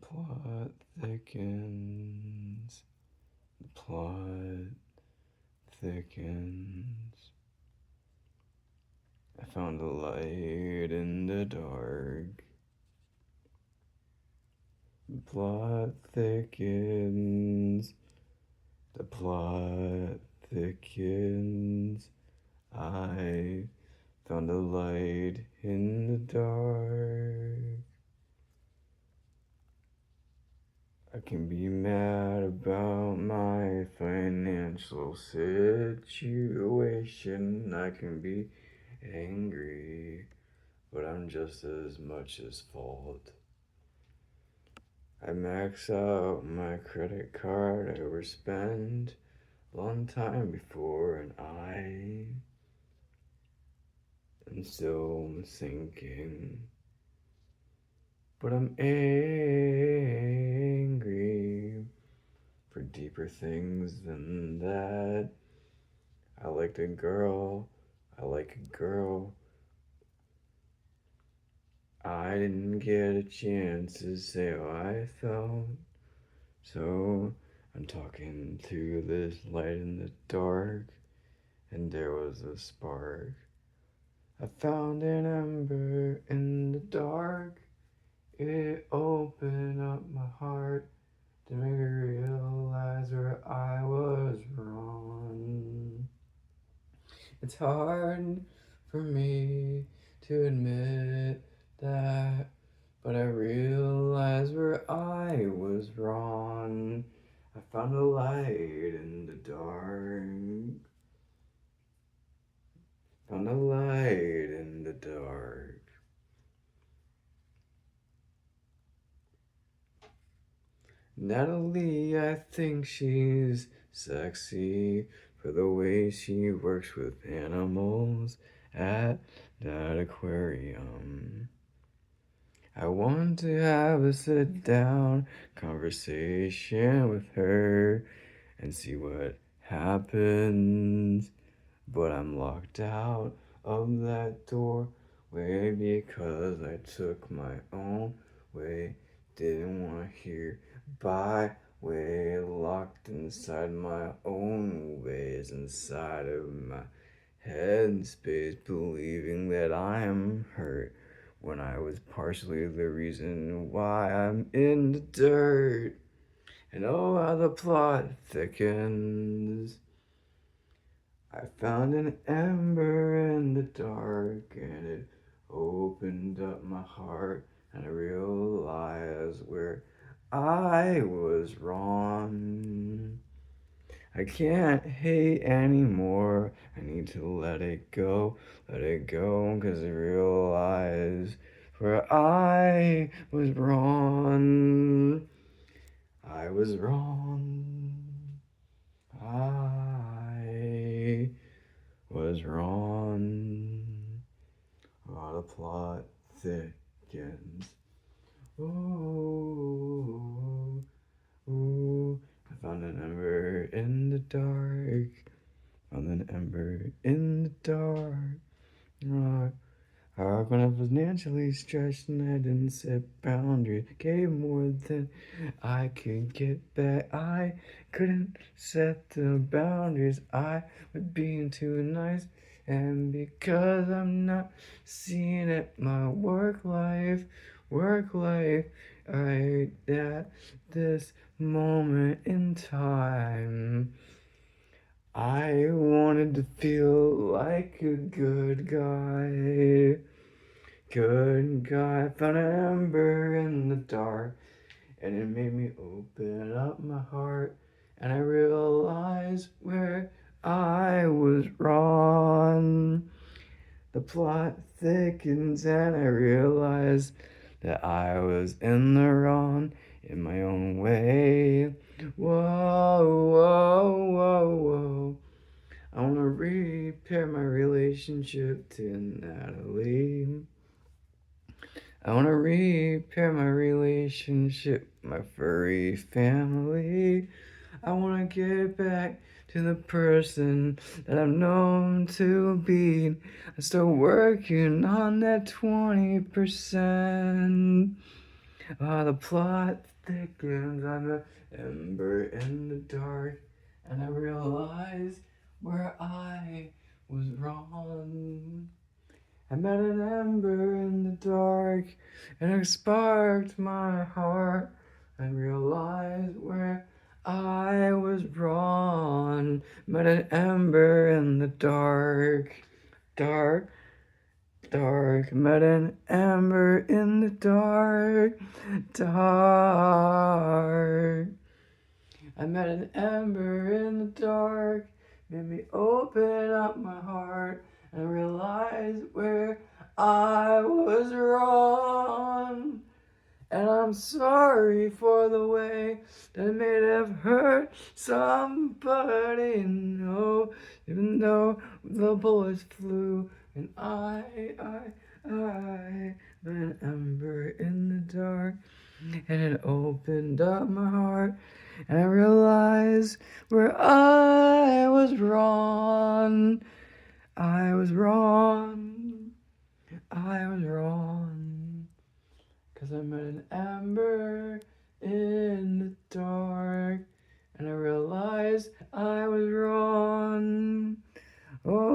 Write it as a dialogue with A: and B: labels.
A: plot thickens, the plot thickens. I found a light in the dark. The plot thickens, the plot thickens. I found a light in the dark. I can be mad about my financial situation. I can be angry, but I'm just as much as fault. I max out my credit card, I overspend a long time before, and I am still sinking. But I'm angry for deeper things than that. I liked a girl, I like a girl. I didn't get a chance to say how I felt. So I'm talking to this light in the dark, and there was a spark. I found an ember in the dark. It opened up my heart to make me realize where I was wrong. It's hard for me to admit that, but I realized where I was wrong. I found a light in the dark. Found a light in the dark. Natalie, I think she's sexy for the way she works with animals at that aquarium. I want to have a sit down conversation with her and see what happens. But I'm locked out of that doorway because I took my own way. Didn't want to hear byway, locked inside my own ways, inside of my headspace, believing that I am hurt when I was partially the reason why I'm in the dirt. And oh, how the plot thickens. I found an ember in the dark, and it opened up my heart, and I realized where I was wrong. I can't hate anymore. I need to let it go, cause I realize where I was wrong. I was wrong. I was wrong. Oh, the plot thickens. Ooh, ooh. I found an ember in the dark. Found an ember in the dark. When I was financially stretched and I didn't set boundaries, gave more than I could get back. I couldn't set the boundaries. I was being too nice, and because I'm not seeing it, my work life, right at this moment in time. I wanted to feel like a good guy. Good guy. Found an ember in the dark, and it made me open up my heart. And I realized where I was wrong. The plot thickens, and I realized that I was in the wrong in my own way. Whoa, whoa, whoa, whoa. I want to repair my relationship to Natalie. I want to repair my relationship with my furry family. I want to get back to the person that I'm known to be. I start working on that 20%. The plot thickens, I'm an ember in the dark, and I realize where I was wrong. I met an ember in the dark, and it sparked my heart. I realized where I was wrong. Met an ember in the dark, dark, dark. Met an ember in the dark, dark. I met an ember in the dark, made me open up my heart and realize where I was wrong. And I'm sorry for the way that it may have hurt somebody. No, even though the bullets flew, and I, met an ember in the dark, and it opened up my heart, and I realized where I was wrong. I was wrong. I was wrong. 'Cause I met an ember in the dark, and I realized I was wrong. Oh.